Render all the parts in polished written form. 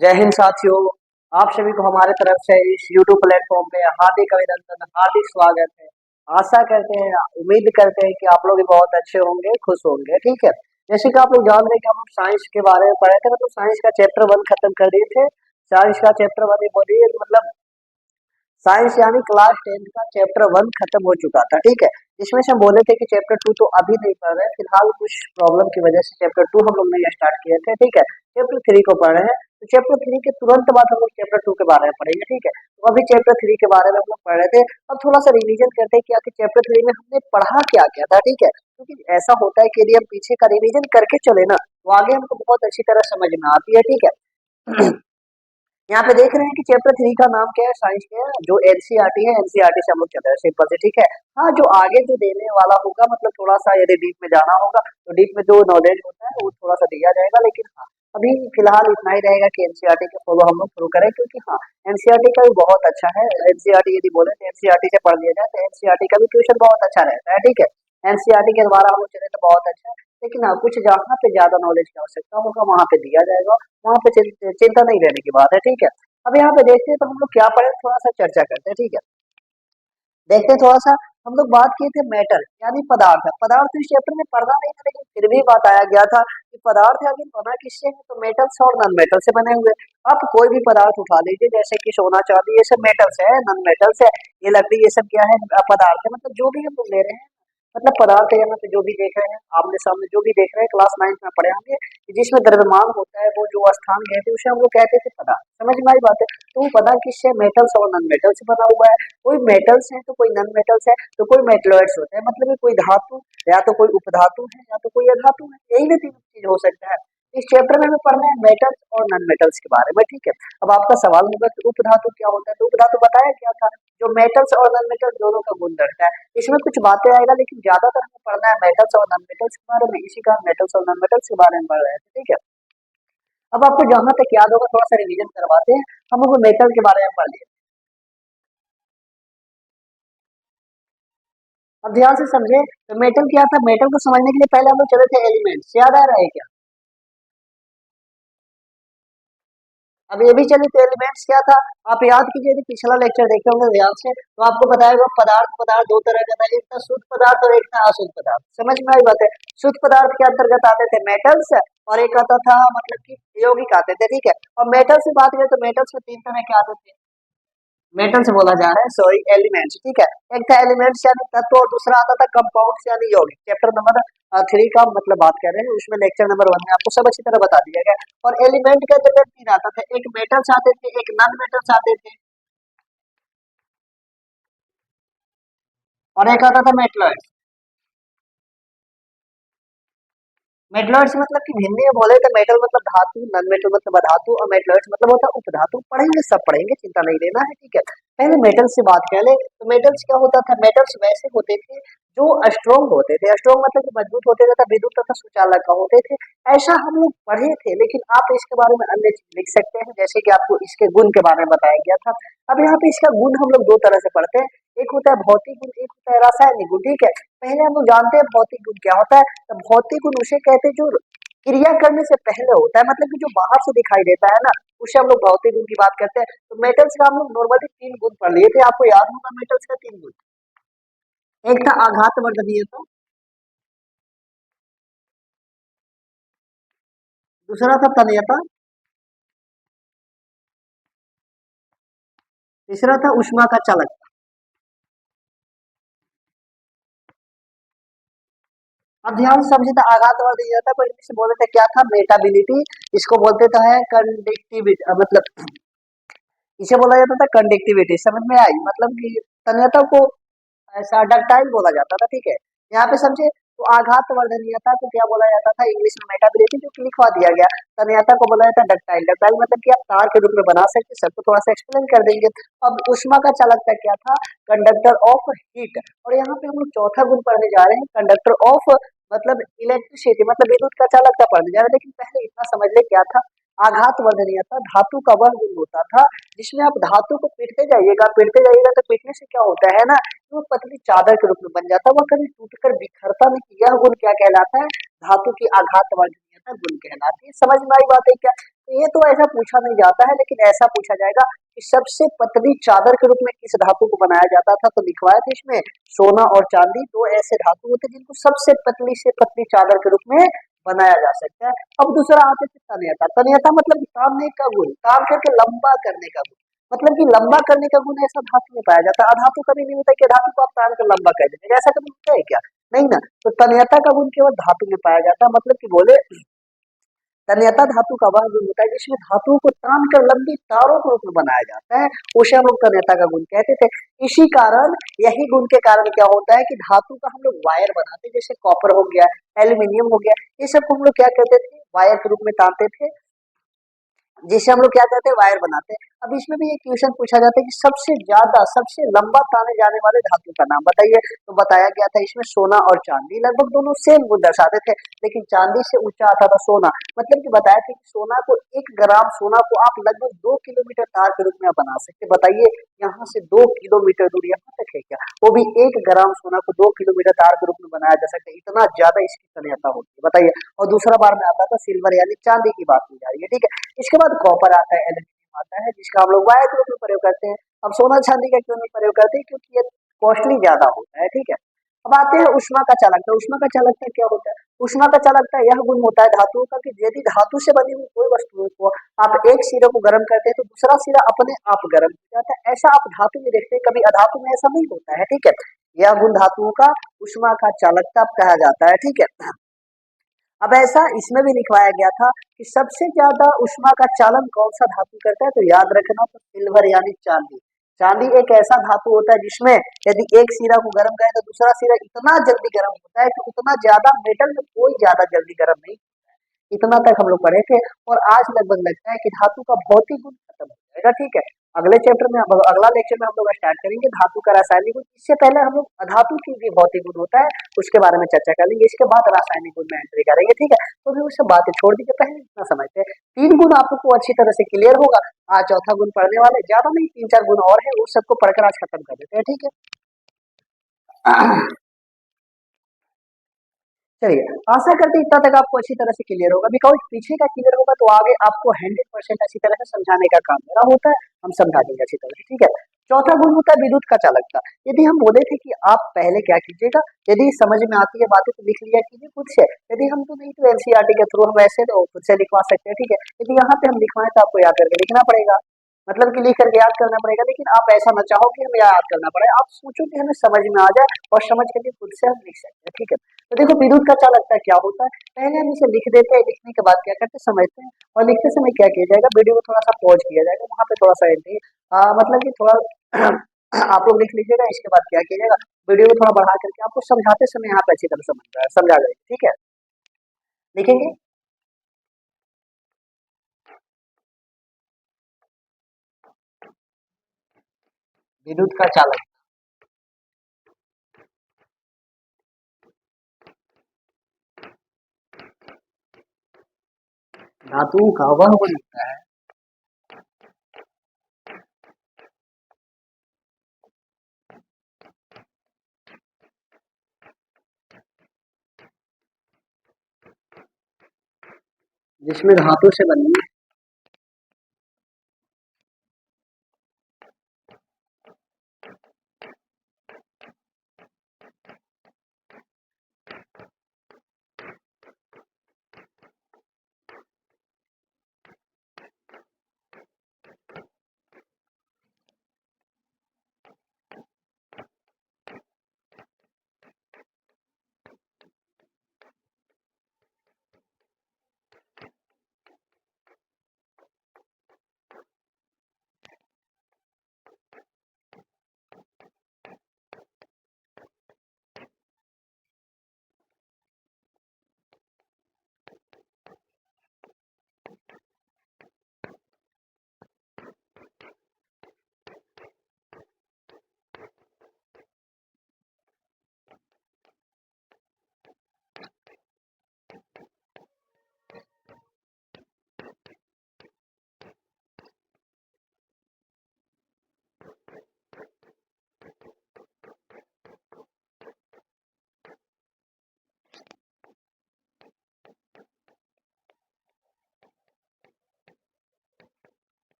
जय हिंद साथियों। आप सभी को हमारे तरफ से इस YouTube प्लेटफॉर्म पे हार्दिक अभिनंदन, हार्दिक स्वागत है। आशा करते हैं, उम्मीद करते हैं कि आप लोग भी बहुत अच्छे होंगे, खुश होंगे। ठीक है, जैसे कि आप लोग जान रहे हैं कि हम साइंस के बारे में पढ़े थे, मतलब साइंस का चैप्टर 1 खत्म कर दिए थे। साइंस का चैप्टर 1 बोलिए, मतलब साइंस यानी क्लास 10 का चैप्टर 1 खत्म हो चुका था। ठीक है, इसमें से हम बोले थे कि चैप्टर 2 तो अभी नहीं पढ़ रहे, फिलहाल कुछ प्रॉब्लम की वजह से चैप्टर 2 हम लोग नहीं स्टार्ट किए थे। ठीक है, चैप्टर 3 को पढ़ रहे हैं। तो चैप्टर 3 के तुरंत बाद हम लोग चैप्टर 2 के बारे में पढ़ेंगे। ठीक है, तो अभी चैप्टर 3 के बारे में हम लोग पढ़ रहे थे। अब थोड़ा सा रिवीजन करते हैं कि आखिर चैप्टर 3 में हमने पढ़ा क्या क्या था। ठीक है, क्योंकि ऐसा होता है कि यदि हम पीछे का रिवीजन करके चले ना, तो आगे हमको बहुत अच्छी तरह समझ में आती है। ठीक है यहाँ पे देख रहे हैं कि चैप्टर 3 का नाम क्या है, साइंस के है, जो एनसीईआरटी है। एनसीईआरटी से हम लोग चल रहे हैं सिंपल से। ठीक है, हाँ, जो आगे जो देने वाला होगा, मतलब थोड़ा सा यदि डीप में जाना होगा तो डीप में जो नॉलेज होता है वो थोड़ा सा दिया जाएगा, लेकिन हाँ, अभी फिलहाल इतना ही रहेगा कि एनसीईआरटी के फॉलो हम लोग शुरू करें, क्योंकि हाँ, एनसीईआरटी का भी बहुत अच्छा है। एनसीईआरटी यदि बोले तो एनसीईआरटी से पढ़ लिया जाए तो एनसीईआरटी का भी ट्यूशन बहुत अच्छा रहता है। ठीक है, एनसीईआरटी के द्वारा हम लोग चले तो बहुत अच्छा है, लेकिन हाँ, कुछ जहाँ पे ज्यादा नॉलेज की आवश्यकता होगा वहाँ पे दिया जाएगा। वहाँ पे चिंता नहीं रहने की बात है। ठीक है, अब यहाँ पे देखते हैं तो हम लोग क्या पढ़े, थोड़ा सा चर्चा करते हैं। ठीक है, देखते हैं थोड़ा सा। हम लोग बात किए थे मेटल यानी पदार्थ। पदार्थ इस चैप्टर में पढ़ना नहीं था, लेकिन फिर भी बताया गया था कि पदार्थ आखिर बना किससे है, तो मेटल्स और नॉन मेटल से बने हुए। आप कोई भी पदार्थ उठा लीजिए, जैसे कि सोना चांदी, ये सब मेटल्स है, नॉन मेटल्स है। ये लकड़ी, ये सब क्या है, पदार्थ है। मतलब जो भी हम लोग ले रहे हैं, मतलब पदार्थ है, यहाँ पे जो भी देख रहे हैं, आमने सामने जो भी देख रहे हैं, क्लास 9 में पढ़े होंगे कि जिसमें द्रव्यमान होता है, वो जो स्थान कहते हैं उसे हम लोग कहते थे पदार्थ। समझ में आई बात है। तो वो पदार्थ किससे, मेटल्स और नॉन मेटल से बना हुआ है। कोई मेटल्स है तो कोई नॉन मेटल्स है, तो कोई मेटलॉइड्स होते हैं, मतलब कि कोई धातु, या तो कोई उपधातु है, या तो कोई अधातु है। यही भी तीन चीज हो सकता है। इस चैप्टर में हमें पढ़ना है मेटल्स और नॉन मेटल्स के बारे में। ठीक है, अब आपका सवाल होगा कि उपधातु क्या होता है, तो उपधातु बताया क्या था, जो मेटल्स और नॉन मेटल्स दोनों का गुण रखता है। इसमें कुछ बातें आएगा, लेकिन ज्यादातर हमें पढ़ना है मेटल्स और नॉन मेटल्स के बारे में। इसी का मेटल्स और नॉन मेटल्स के बारे में पढ़ रहे थे। ठीक है, अब आपको जहां तक याद होगा थोड़ा सा रिवीजन करवाते हैं। हम लोग मेटल के बारे में पढ़ लिए। अब ध्यान से समझे, तो मेटल क्या था। मेटल को समझने के लिए पहले हम लोग चले थे एलिमेंट्स, याद आ रहा है क्या। अब ये भी चले थे एलिमेंट्स क्या था। आप याद कीजिए, यदि पिछला लेक्चर देखे होंगे ध्यान से, तो आपको बताएगा पदार्थ, पदार्थ दो तरह का था, एक था शुद्ध पदार्थ और एक था अशुद्ध पदार्थ। समझ में आई बात है। शुद्ध पदार्थ के अंतर्गत आते थे मेटल्स, और एक आता था मतलब कि यौगिक आते थे। ठीक है, और मेटल्स से बात करें तो मेटल्स में तीन तरह के आते थे। मेटल से बोला जा रहा है, सॉरी, एलिमेंट्स। ठीक है, एक था एलिमेंट्स यानी तत्व, और दूसरा आता था कंपाउंड्स यानी यौगिक। चैप्टर नंबर 3 का मतलब बात कर रहे हैं, उसमें लेक्चर नंबर 1 में आपको सब अच्छी तरह बता दिया गया। और एलिमेंट के अंतर्गत तीन आता था, एक मेटल्स आते थे, एक नॉन मेटल्स आते थे, और एक आता था मेटलॉइड्स। मेटलॉइड्स मतलब कि हिंदी में बोले तो मेटल मतलब धातु, नॉन मेटल मतलब अधातु, और मेटलॉइड्स मतलब होता है उपधातु। पढ़ेंगे, सब पढ़ेंगे, चिंता नहीं लेना है। ठीक है, पहले मेटल्स से बात कर ले, तो मेटल्स क्या होता था। मेटल्स वैसे होते थे जो स्ट्रोंग होते थे। स्ट्रोंग मतलब कि मजबूत होते थे, विद्युत तथा सुचालक का होते थे। ऐसा हम लोग पढ़े थे, लेकिन आप इसके बारे में अन्य चीज लिख सकते हैं, जैसे कि आपको इसके गुण के बारे में बताया गया था। अब यहाँ पे इसका गुण हम लोग दो तरह से पढ़ते हैं, एक होता है भौतिक गुण, एक होता है रासायनिक गुण। ठीक है, पहले हम लोग जानते हैं भौतिक गुण क्या होता है। तो भौतिक गुण उसे कहते हैं जो क्रिया करने से पहले होता है, मतलब कि जो बाहर से दिखाई देता है ना, उसे हम लोग भौतिक गुण की बात करते हैं। तो मेटल्स का हम लोग नॉर्मली तीन गुण पढ़ लिए थे, आपको याद होगा मेटल्स का तीन गुण। एक था आघात वर्धनीयता, दूसरा था तन्यता, तीसरा था ऊष्मा का चालकता। अब ध्यान से समझे, तो आघात वर्धनीयता को इंग्लिश में बोलते थे क्या था, मेटाबिलिटी। इसको बोलते तो है कंडक्टिविटी, मतलब इसे बोला जाता था कंडक्टिविटी। समझ में आई, मतलब कि तन्यता को ऐसा डक्टाइल बोला जाता था। ठीक है, यहाँ पे समझे, तो आघात वर्धनीयता को क्या बोला जाता था, इंग्लिश में मेटाबिलिटी, जो कि लिखवा दिया गया। तन्यता को बोला जाता है डक्टाइल। डक्टाइल मतलब कि आप तार के रूप में बना सकते, सबको थोड़ा सा एक्सप्लेन कर देंगे। अब ऊष्मा का चालकता क्या था, कंडक्टर ऑफ हीट। और यहाँ पे हम लोग चौथा गुण पढ़ने जा रहे हैं, कंडक्टर ऑफ, मतलब इलेक्ट्रिसिटी, मतलब विद्युत का चालकता पढ़ने जा रहे हैं। लेकिन पहले इतना समझ ले क्या था, आघात वर्धनीयता धातु का वह गुण होता था जिसमें आप धातु को पीटते जाइएगा तो पीटने से क्या होता है ना, वो पतली चादर के रूप में बन जाता है, वह कभी टूटकर बिखरता नहीं। यह गुण क्या कहलाता है, धातु की आघात वर्धनीयता गुण कहलाती है। समझ में आई बात है क्या। तो ये तो ऐसा पूछा नहीं जाता है, लेकिन ऐसा पूछा जाएगा कि सबसे पतली चादर के रूप में किस धातु को बनाया जाता था, तो लिखवाया था इसमें सोना और चांदी दो ऐसे धातु होते हैं जिनको सबसे पतली से पतली चादर के रूप में बनाया जा सकता है। अब दूसरा आते थे तन्यता। तन्यता मतलब कि तानने का गुण, तान करके लंबा करने का गुण, मतलब कि लंबा करने का गुण ऐसा धातु में पाया जाता है। अधातु कभी नहीं होता कि धातु को आप तान कर लंबा कर देंगे, ऐसा कभी होता है क्या? नहीं ना। तो तन्यता का गुण केवल धातु में पाया जाता है, मतलब कि बोले तन्यता धातु का वह गुण होता है जिसमें धातुओं को तान कर लंबी तारों के रूप में बनाया जाता है, उसे हम लोग तन्यता का गुण कहते थे। इसी कारण, यही गुण के कारण क्या होता है कि धातु का हम लोग वायर बनाते, जैसे कॉपर हो गया, एल्यूमिनियम हो गया, ये सब को हम लोग क्या कहते थे, वायर के रूप में तानते थे, जिसे हम लोग क्या कहते हैं, वायर बनाते हैं। अब इसमें भी एक क्वेश्चन पूछा जाता है कि सबसे ज्यादा, सबसे लंबा ताने जाने वाले धातु का नाम बताइए, तो बताया गया था इसमें सोना और चांदी, लगभग दोनों सेम गुण दर्शाते थे, लेकिन चांदी से ऊंचा आता था सोना। मतलब कि बताया था कि सोना को, 1 ग्राम सोना को आप लगभग 2 किलोमीटर तार के रूप में आप बना सकते। बताइए, यहाँ से 2 किलोमीटर दूर यहाँ तक है क्या, वो भी 1 ग्राम सोना को 2 किलोमीटर तार के रूप में बनाया जा सकता है, इतना ज्यादा इसकी तन्यता होती है, बताइए। और दूसरा बार में आता था सिल्वर यानी चांदी की बात की जा रही है, ठीक है। इसके बाद कॉपर आता है, एल्यूमिनियम आता है, जिसका हम लोग वायर के रूप में प्रयोग करते हैं। अब सोना चांदी का क्यों नहीं प्रयोग करते, क्योंकि ये कॉस्टली ज्यादा होता है, ठीक है। अब आते हैं उष्मा का चालकता। उष्मा का चालकता क्या होता है? उष्मा का चालकता यह गुण होता है धातुओं का कि यदि धातु से बनी हुई कोई वस्तु को आप एक सिरे को गर्म करते हैं तो दूसरा सिरा अपने आप गर्म हो जाता है। ऐसा आप धातु में देखते हैं, कभी अधातु में ऐसा नहीं होता है, ठीक है। यह गुण धातुओं का उष्मा का चालकता कहा जाता है, ठीक है। अब ऐसा इसमें भी लिखवाया गया था कि सबसे ज्यादा उष्मा का चालन कौन सा धातु करता है, तो याद रखना, तो सिल्वर यानी चांदी। चांदी एक ऐसा धातु होता है जिसमें यदि एक सिरा को गर्म करें तो दूसरा सिरा इतना जल्दी गर्म होता है कि उतना ज्यादा, मेटल में कोई ज्यादा जल्दी गर्म नहीं। इतना तक हम लोग पढ़े थे। और आज लगभग लगता है कि धातु का भौतिक गुण खत्म हो जाएगा, ठीक है। अगले चैप्टर में, अगला लेक्चर में हम लोग स्टार्ट करेंगे धातु का रासायनिक गुण। इससे पहले हम लोग अधातु की भी भौतिक गुण होता है, उसके बारे में चर्चा कर लेंगे। इसके बाद रासायनिक गुण में एंट्री करेंगे, ठीक है। तो भी उससे बातें छोड़ दीजिए, पहले इतना समझते हैं। 3 गुण आपको अच्छी तरह से क्लियर होगा। आज चौथा गुण पढ़ने वाले, ज्यादा नहीं, 3-4 गुण और है, उस सबको पढ़कर आज खत्म कर देते हैं, ठीक है। चलिए, आशा करते हैं इतना तक आपको अच्छी तरह से क्लियर होगा, बिकॉज पीछे का क्लियर होगा तो आगे आपको 100% अच्छी तरह से समझाने का काम मेरा होता है, हम समझा देंगे अच्छी तरह से, ठीक है। चौथा गुण होता है विद्युत का चालकता। यदि हम बोले थे कि आप पहले क्या कीजिएगा, यदि समझ में आती है बातें तो लिख लिया कीजिए खुद से, यदि हम तो नहीं तो एनसीईआरटी के थ्रू हम ऐसे तो खुद से लिखवा सकते हैं, ठीक है। यदि यहाँ पे हम लिखवाएं तो आपको याद करके लिखना पड़ेगा, मतलब कि लिख करके याद करना पड़ेगा, लेकिन आप ऐसा ना चाहो कि हमें याद करना पड़े, आप सोचो कि हमें समझ में आ जाए और समझ करके खुद से हम लिख सकते हैं, ठीक है। तो देखो विद्युत का चालकता है क्या होता है, पहले हम इसे लिख देते हैं, लिखने के बाद क्या करते हैं, समझते हैं। और लिखते समय क्या किया जाएगा, वीडियो को थोड़ा सा पॉज किया जाएगा, वहां पे थोड़ा सा एंट्री, मतलब कि थोड़ा आप लोग लिख लीजिएगा। इसके बाद क्या किया जाएगा, वीडियो को थोड़ा बढ़ा करके आपको समझाते समय यहाँ पे अच्छी तरह समझा जाएगा, ठीक है। लिखेंगे विद्युत का चालक, धातु का वह गुण होता है जिसमें धातु से बनी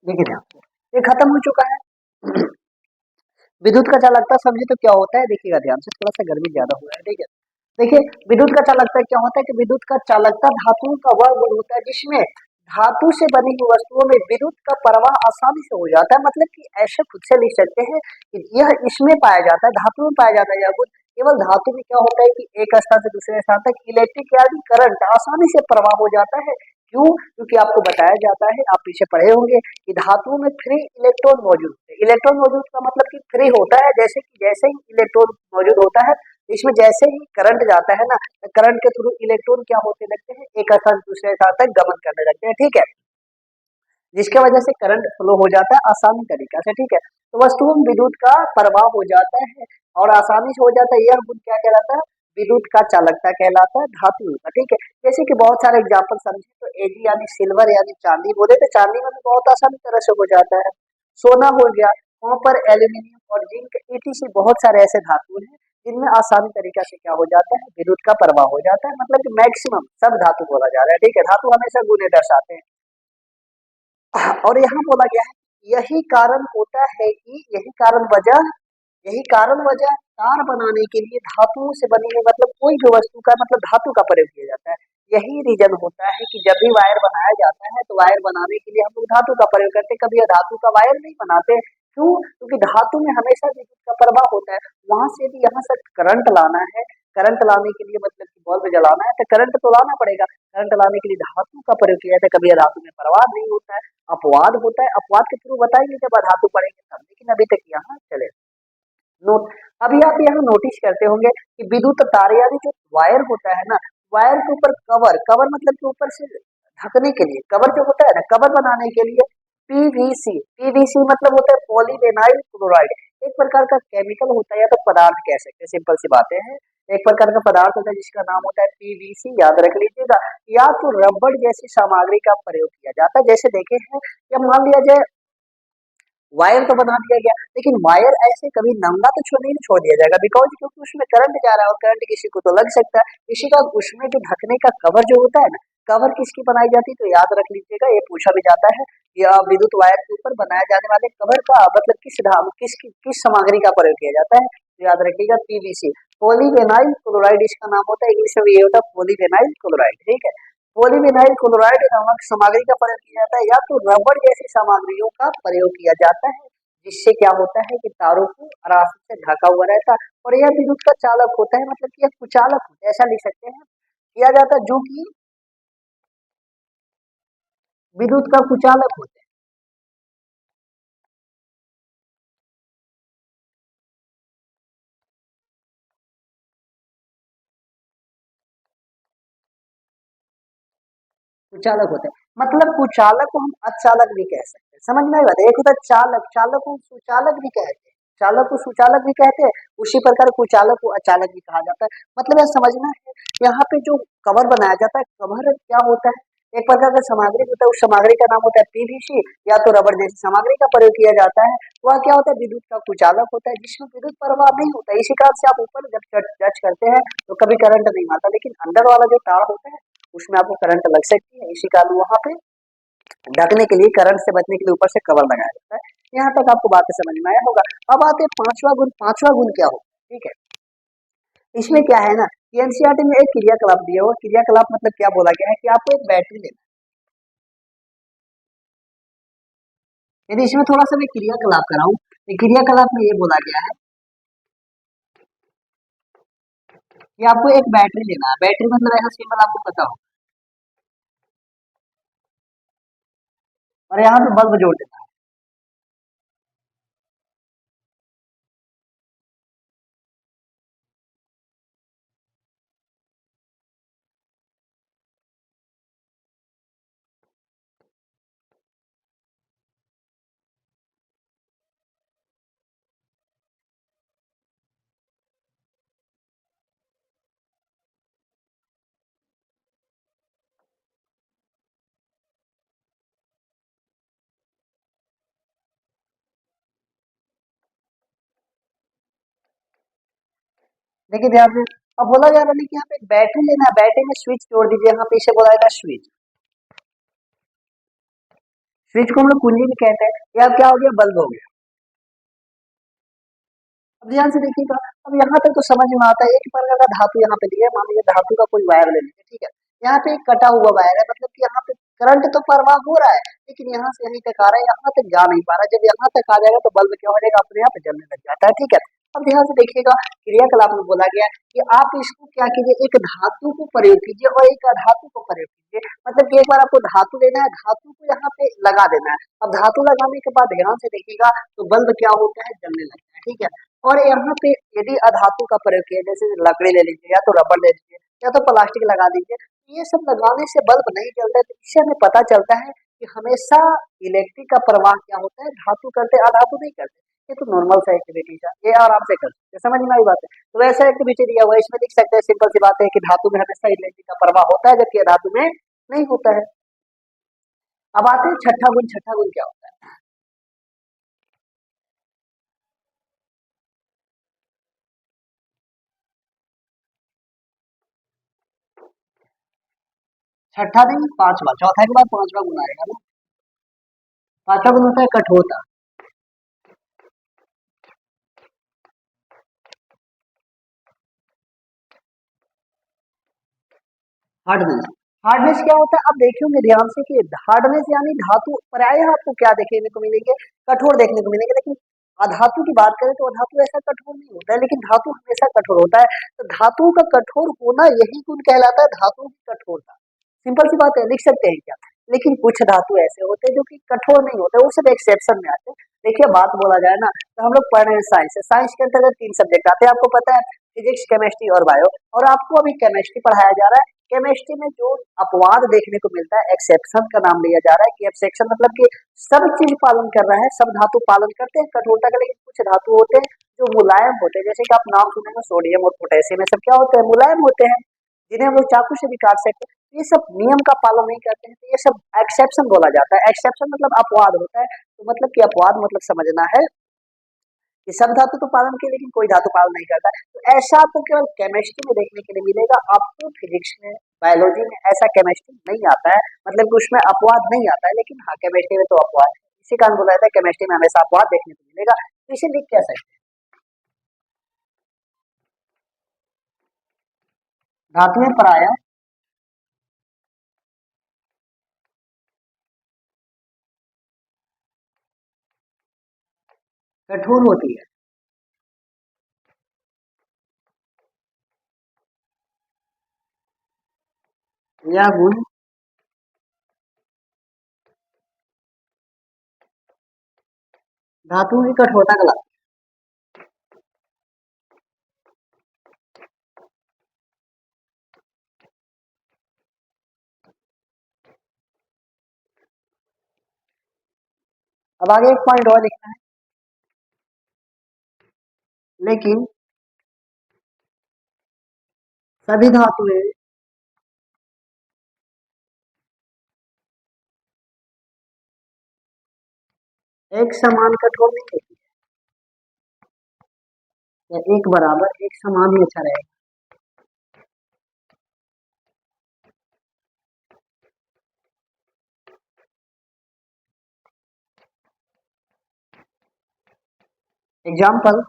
देखिए ध्यान से, ये खत्म हो चुका है। विद्युत का चालकता समझे तो क्या होता है, देखिएगा ध्यान से, थोड़ा सा गर्मी ज्यादा हो रहा है, ठीक है। देखिए, विद्युत का चालकता क्या होता है कि विद्युत का चालकता धातुओं का वह गुण होता है जिसमें धातु से बनी हुई वस्तुओं में विद्युत का प्रवाह आसानी से हो जाता है। मतलब कि ऐसे खुद से लिख सकते हैं कि यह इसमें पाया जाता है, धातु में पाया जाता है यह गुण। केवल धातु में क्या होता है कि एक स्थान से दूसरे स्थान तक इलेक्ट्रिक यानी करंट आसानी से प्रवाह हो जाता है। क्यों? क्योंकि आपको बताया जाता है, आप पीछे पढ़े होंगे कि धातुओं में फ्री इलेक्ट्रॉन मौजूद होते हैं। इलेक्ट्रॉन मौजूद का मतलब कि फ्री होता है, जैसे कि जैसे ही इलेक्ट्रॉन मौजूद होता है, इसमें जैसे ही करंट जाता है ना, करंट के थ्रू इलेक्ट्रॉन क्या होते लगते हैं, एक स्थान से दूसरे स्थान तक गमन करने लगते हैं, ठीक है। जिसके वजह से करंट फ्लो हो जाता है आसानी तरीका से, ठीक है। तो वस्तुओं में विद्युत का प्रवाह हो जाता है और आसानी से हो जाता है, यह गुण क्या कहलाता है, विद्युत का चालकता कहलाता है धातु का, ठीक है। जैसे कि बहुत सारे एग्जाम्पल समझे तो एजी यानी सिल्वर यानी चांदी बोले तो चांदी में भी बहुत आसानी तरह से हो जाता है। सोना हो गया, कॉपर, एल्यूमिनियम और जिंक ईटीसी बहुत सारे ऐसे धातु हैं जिनमें आसानी तरीका से क्या हो जाता है, विद्युत का प्रवाह हो जाता है। मतलब कि मैक्सिमम सब धातु बोला जा रहा है, ठीक है। धातु हमेशा गुणे दर्शाते हैं। और यहाँ बोला गया है यही कारण होता है कि यही कारण वजह तार बनाने के लिए धातुओं से बनी हुई मतलब कोई भी वस्तु का मतलब धातु का प्रयोग किया जाता है। यही रीजन होता है कि जब भी वायर बनाया जाता है तो वायर बनाने के लिए हम लोग धातु का प्रयोग करते हैं, कभी धातु का वायर नहीं बनाते। क्यों? क्योंकि धातु में हमेशा विद्युत का प्रवाह होता है, वहां से भी यहाँ से करंट लाना है, करंट लाने के लिए मतलब कि बल्ब जलाना है तो करंट तो लाना पड़ेगा, करंट लाने के लिए धातु का प्रयोग किया जाता है। कभी धातु में प्रवाह नहीं होता है, अपवाद होता है, अपवाद के थ्रू बताएंगे जब धातु पढ़ेंगे तब, लेकिन अभी तक यहाँ चले नोट। अभी आप यहाँ नोटिस करते होंगे कि विद्युत तार यानी जो वायर होता है ना, वायर के ऊपर कवर, कवर मतलब कि ऊपर से ढकने के लिए कवर जो होता है ना, कवर बनाने के लिए पीवीसी, पीवीसी मतलब होता है पॉलीविनाइल क्लोराइड, एक प्रकार का केमिकल होता है या तो पदार्थ कह सकते हैं, सिंपल सी बातें हैं। एक प्रकार का पदार्थ होता है जिसका नाम होता है पीवीसी, याद रख लीजिएगा। या तो रबड़ जैसी सामग्री का प्रयोग किया जाता है, जैसे देखे हैं या मान लिया जाए वायर तो बना दिया गया, लेकिन वायर ऐसे कभी नंगा तो छोड़ नहीं छोड़ दिया जाएगा, बिकॉज क्योंकि उसमें करंट जा रहा है और करंट किसी को तो लग सकता है। इसी का उसमें जो ढकने का कवर जो होता है ना, कवर किसकी बनाई जाती है तो याद रख लीजिएगा, ये पूछा भी जाता है। या विद्युत वायर के ऊपर बनाए जाने वाले कवर का मतलब किस सामग्री का प्रयोग किया जाता है तो याद रखिएगा पीवीसी, पॉलीविनाइल क्लोराइड इसका नाम होता है, इंग्लिश में ये होता है पॉलीविनाइल क्लोराइड, ठीक है। पॉलीविनाइल क्लोराइड नामक सामग्री का प्रयोग किया जाता है या तो रबड़ जैसी सामग्रियों का प्रयोग किया जाता है, जिससे क्या होता है कि तारों को आराम से ढका हुआ रहता है और यह विद्युत का चालक होता है, मतलब कि यह कुचालक होता है, ऐसा लिख सकते हैं, किया जाता है जो कि विद्युत का कुचालक होता है। कुचालक होता है, मतलब कुचालक को हम अचालक भी कह सकते हैं, समझ में आई बात है? एक होता है चालक, चालक को सुचालक भी कहते हैं, चालक को सुचालक भी कहते हैं, उसी प्रकार कुचालक को अचालक भी कहा जाता है। मतलब यह समझना है, यहाँ पे जो कवर बनाया जाता है, कवर क्या होता है, एक प्रकार का सामग्री होता है, उस सामग्री का नाम होता है पीवीसी या तो रबड़ जैसी सामग्री का प्रयोग किया जाता है। वह क्या होता है, विद्युत का कुचालक होता है जिसमें विद्युत प्रवाह नहीं होता है। इसी कारण से आप ऊपर जब टच करते हैं तो कभी करंट नहीं आता, लेकिन अंदर वाला जो तार होता है उसमें आपको करंट लग सकती है, इसी कारण वहां पे ढकने के लिए, करंट से बचने के लिए ऊपर से कवर लगाया जाता है। यहाँ तक आपको बातें समझ में आया होगा। अब आते हैं पांचवा गुण, पांचवा गुण क्या होगा, ठीक है। इसमें क्या है ना कि एनसीईआरटी में एक क्रियाकलाप दिया हुआ, क्रियाकलाप मतलब क्या बोला गया है कि आपको एक बैटरी लेना है। यदि इसमें थोड़ा सा मैं क्रियाकलाप कराऊं तो क्रियाकलाप में ये बोला गया है कि आपको एक बैटरी लेना है। बैटरी मतलब ऐसा सिंबल आपको पता हो, और यहाँ पे बल्ब जोड़ देना है। देखिए ध्यान से, अब बोला जा रहा है कि यहाँ पे बैटरी लेना है, बैटरी में स्विच जोड़ दीजिए, यहाँ पे इसे बोला जाएगा स्विच। स्विच को हम लोग कुंजी भी कहते हैं। ये अब क्या हो गया, बल्ब हो गया। अब ध्यान से देखिएगा, अब यहाँ तक तो समझ में आता है। एक प्रकार का धातु यहाँ पे दिया है, मान लीजिए धातु का कोई वायर ले लीजिए, ठीक है। यहाँ पे एक कटा हुआ वायर है, मतलब कि यहाँ पे करंट तो प्रवाह हो रहा है, लेकिन यहाँ से यहीं तक आ रहा है, यहाँ तक जा नहीं पा रहा है। जब यहाँ तक आ जाएगा तो बल्ब क्या हो जाएगा, अपने आप जलने लग जाता है, ठीक है। अब ध्यान से देखिएगा, क्रियाकलाप में बोला गया है कि आप इसको क्या कीजिए, एक धातु को प्रयोग कीजिए और एक अधातु को प्रयोग कीजिए। मतलब कि एक बार आपको धातु लेना है, धातु को यहाँ पे लगा देना है। अब धातु लगाने के बाद ध्यान से देखिएगा तो बल्ब क्या होता है, जलने लगता है, ठीक है। और यहाँ पे यदि अधातु का प्रयोग किया, जैसे लकड़ी ले लीजिए या तो रबड़ ले लीजिए या तो प्लास्टिक लगा दीजिए, ये सब लगाने से बल्ब नहीं जलता है। तो इससे हमें पता चलता है कि हमेशा इलेक्ट्रिक का प्रवाह क्या होता है, धातु करते अधातु नहीं करते। ये तो नॉर्मल सा एक्टिविटी है, ये आराम से कर सकते हैं, समझ में आई बात है। तो वैसा एक्टिविटी दिया हुआ है, इसमें लिख सकते हैं, सिंपल सी बात है कि धातु में हमेशा इलेक्ट्रिक का प्रवाह होता है जबकि अधातु में नहीं होता है। अब आते हैं छठा गुण। छठा गुण क्या होता है? छठा नहीं, पांचवा, चौथा के बाद पांचवा गुण आएगा ना। पांचवा गुण होता है कठोरता। हार्डनेस। हार्डनेस क्या होता है, अब देखिए ध्यान से कि हार्डनेस यानी धातु, प्राय आपको क्या देखने को मिलेंगे, कठोर देखने को मिलेंगे। लेकिन अधातु की बात करें तो अधातु ऐसा कठोर नहीं होता है, लेकिन धातु हमेशा कठोर होता है। तो धातु का कठोर होना यही गुण कहलाता है, धातु की कठोरता। सिंपल सी बात है, लिख सकते हैं क्या। लेकिन कुछ धातु ऐसे होते हैं जो कि कठोर नहीं होते, वो सिर्फ एक्सेप्शन में आते हैं। देखिए बात बोला जाए ना, तो हम लोग पढ़ रहे हैं साइंस। साइंस के अंतर्गत तीन सब्जेक्ट आते हैं, आपको पता है, फिजिक्स, केमिस्ट्री और बायो। और आपको अभी केमिस्ट्री पढ़ाया जा रहा है। केमिस्ट्री में जो अपवाद देखने को मिलता है, एक्सेप्शन का नाम लिया जा रहा है कि एक्सेप्शन मतलब कि सब चीज पालन कर रहा है, सब धातु पालन करते हैं कठोरता का, लेकिन कुछ धातु होते हैं जो मुलायम होते हैं। जैसे कि आप नाम सुनेंगे, सोडियम और पोटेशियम, ये सब क्या होते हैं, मुलायम होते हैं, जिन्हें हम लोग चाकू से भी काट सकते हैं। ये सब नियम का पालन नहीं करते हैं, तो ये सब एक्सेप्शन बोला जाता है। एक्सेप्शन मतलब अपवाद होता है। तो मतलब कि अपवाद मतलब समझना है कि सब धातु तो पालन किए लेकिन कोई धातु पालन नहीं करता है। तो ऐसा आपको केवल केमिस्ट्री में देखने के लिए मिलेगा, आपको फिजिक्स में, बायोलॉजी में ऐसा केमिस्ट्री नहीं आता है, मतलब कि उसमें अपवाद नहीं आता है। लेकिन हाँ, केमिस्ट्री में तो अपवाद है, इसी कारण बोला जाता है केमिस्ट्री में हमेशा अपवाद देखने को मिलेगा। तो इसे लिख क्या सकते हैं, धातुएं प्राय कठोर होती है। यह गुण धातु की कठोरता का लाभ। अब आगे एक पॉइंट और लिखना है, लेकिन सभी धातुएं एक समान कठोर नहीं होती, या एक बराबर एक समान ही अच्छा रहेगा। एग्जाम्पल,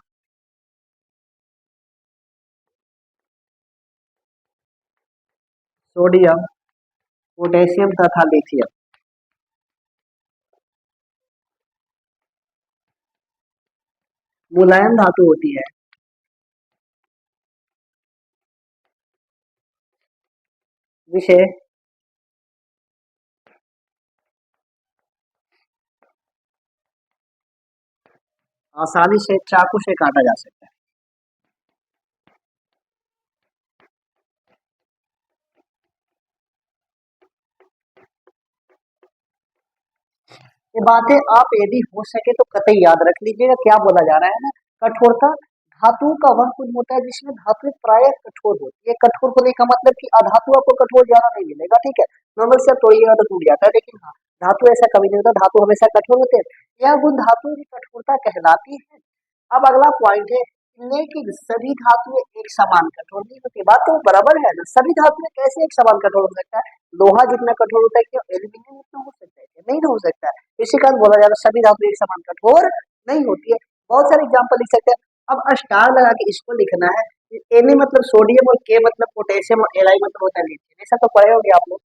सोडियम, पोटेशियम तथा लिथियम मुलायम धातु होती है। विषय आसानी से चाकू से काटा जा सकता है। ये बातें आप यदि हो सके तो कतई याद रख लीजिएगा, क्या बोला जा रहा है ना, कठोरता धातु का वह गुण होता है जिसमें धातु प्राय कठोर होती है। कठोर होने का मतलब कि अधातु आपको कठोर ज्यादा नहीं मिलेगा, ठीक है। नॉर्मल से आप तोड़िएगा तो टूट जाता है, लेकिन हाँ, धातु ऐसा कभी नहीं होता, धातु हमेशा कठोर होते हैं। यह गुण धातु की कठोरता कहलाती है। अब अगला पॉइंट है, लेकिन सभी धातुएं एक समान कठोर नहीं होती। बात तो बराबर है ना, सभी धातुएं कैसे एक समान कठोर हो सकता है। लोहा जितना कठोर होता है, क्या एल्यूमिनियम उतना हो सकता है? नहीं हो सकता है। इसी कारण बोला जाता है सभी धातु एक समान कठोर नहीं होती है। बहुत सारे एग्जाम्पल लिख सकते हैं। अब स्टार लगा के इसको लिखना है। Na मतलब सोडियम और K मतलब पोटेशियम और Li मतलब होता है लिथियम। ऐसा तो पढ़े होंगे आप लोग।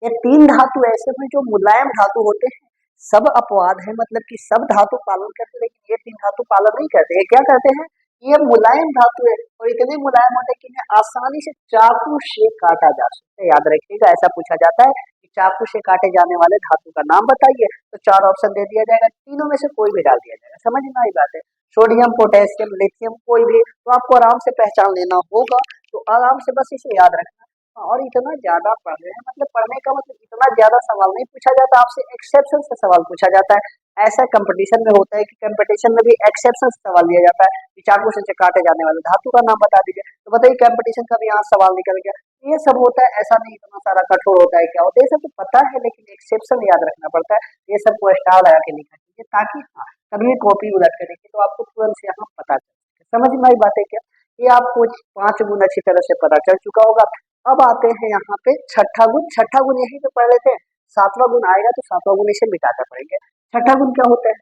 ये तीन धातु ऐसे हैं जो मुलायम धातु होते हैं। सब अपवाद है, मतलब कि सब धातु पालन करते हैं, लेकिन ये तीन धातु पालन नहीं करते। ये क्या करते हैं? ये मुलायम धातु है और इतने मुलायम होते हैं कि इन्हें आसानी से चाकू से काटा जा सकता है। याद रखिएगा, ऐसा पूछा जाता है कि चाकू से काटे जाने वाले धातु का नाम बताइए, तो चार ऑप्शन दे दिया जाएगा, तीनों में से कोई भी डाल दिया जाएगा। समझ में आई बात है? सोडियम, पोटेशियम, लिथियम, कोई भी, तो आपको आराम से पहचान लेना होगा। तो आराम से बस इसे याद रखना। और इतना ज्यादा पढ़ रहे हैं, मतलब पढ़ने का मतलब इतना ज्यादा सवाल नहीं पूछा जाता आपसे, एक्सेप्शन से सवाल पूछा जाता है। ऐसा कंपटीशन में होता है कि कंपटीशन में भी एक्सेप्शन से सवाल दिया जाता है कि चाकू से काटे जाने वाले धातु का नाम बता दीजिए, तो बताइए कंपटीशन का भी यहाँ सवाल निकल गया। ये सब होता है, ऐसा नहीं इतना सारा कठोर होता है। क्या होता है ये सब तो पता है, लेकिन एक्सेप्शन याद रखना पड़ता है। ये सबको स्टार लगा के लिखा चाहिए, ताकि हाँ कभी कॉपी उलट कर देखिए तो आपको तुरंत से यहाँ पता चल सके। समझ में आई बात है क्या? ये आपको 5 गुण अच्छी तरह से पता चल चुका होगा। अब आते हैं यहाँ पे छठा गुण। छठा गुण यही तो पढ़ लेते हैं, सातवां गुण आएगा तो सातवां गुण इसे मिटाकर पढ़ेंगे। छठा गुण क्या होता है?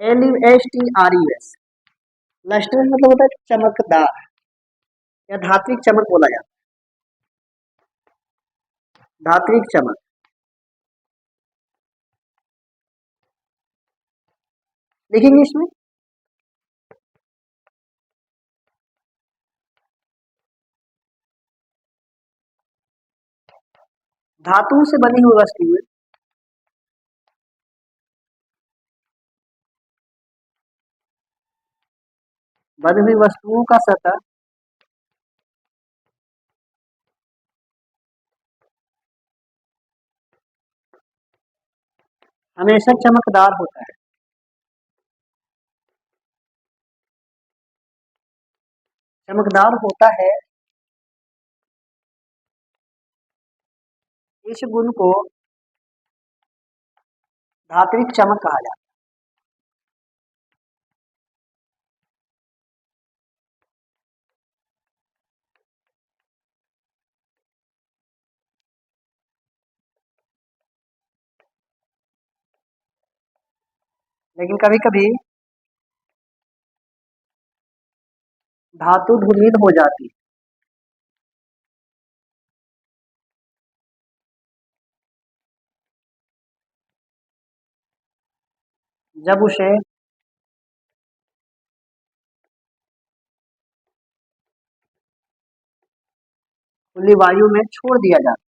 LUSTRES। लस्टर मतलब होता है चमकदार या धात्विक चमक बोला जाता है, धात्विक चमक। लिखेंगे इसमें धातुओं से बनी हुई वस्तुएं बनी हुई वस्तुओं का सतह हमेशा चमकदार होता है। चमकदार होता है, इस गुण को धात्विक चमक कहा जाता है। लेकिन कभी कभी धातु धूमिल हो जाती है जब उसे खुली वायु में छोड़ दिया जाता है।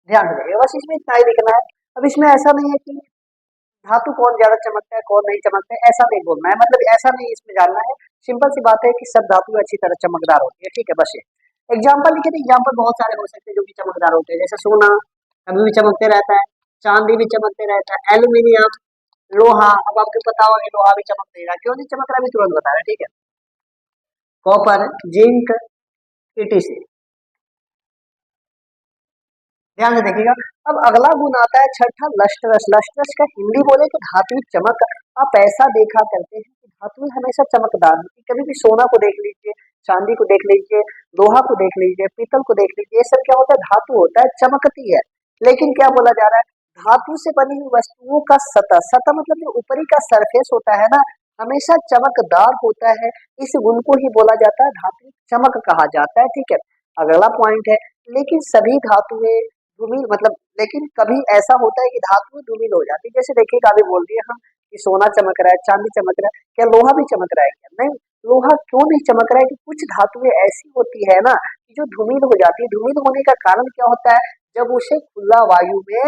ध्यान रखिएगा, बस इसमें इतना ही लिखना है। अब इसमें ऐसा नहीं है कि धातु कौन ज्यादा चमकता है कौन नहीं चमकता है, ऐसा नहीं बोलना है, मतलब ऐसा नहीं इसमें जानना है। सिंपल सी बात है कि सब धातु अच्छी तरह चमकदार होती है, ठीक है। बस ये एग्जाम्पल लिखे थे, एग्जाम्पल बहुत सारे हो सकते हैं जो कि चमकदार होते हैं, जैसे सोना कभी भी चमकते रहता है, चांदी भी चमकते रहता है, एल्यूमिनियम, लोहा। अब आपको पता होगा कि लोहा भी चमक नहीं रहा, क्यों नहीं चमक रहा, भी तुरंत बता रहा है, ठीक है। Copper, zinc, ETC। ध्यान से देखिएगा। अब अगला गुण आता है छठा, लस्ट्रस। लस्ट्रस का हिंदी बोले तो धात्विक चमक। आप ऐसा देखा करते हैं कि धातु हमेशा चमकदार होती है। कभी भी सोना को देख लीजिए, चांदी को देख लीजिए, लोहा को देख लीजिए, पीतल को देख लीजिए, ये सब क्या होता है? धातु होता है, चमकती है। लेकिन क्या बोला जा रहा है? धातु से बनी हुई वस्तुओं का सतह, सतह मतलब जो ऊपरी का सरफेस होता है ना, हमेशा चमकदार होता है। इस गुण को ही बोला जाता है धात्विक चमक कहा जाता है, ठीक है। अगला पॉइंट है, लेकिन सभी धातुएं धूमिल मतलब, लेकिन कभी ऐसा होता है कि धातु धूमिल हो जाती है। जैसे देखिए अभी बोल दिए हम कि सोना चमक रहा है, चांदी चमक रहा है, क्या लोहा भी चमक रहा है? क्या नहीं, लोहा क्यों नहीं चमक रहा है? कि कुछ धातुएं ऐसी होती है ना कि जो धूमिल हो जाती है। धूमिल होने का कारण क्या होता है? जब उसे खुला वायु में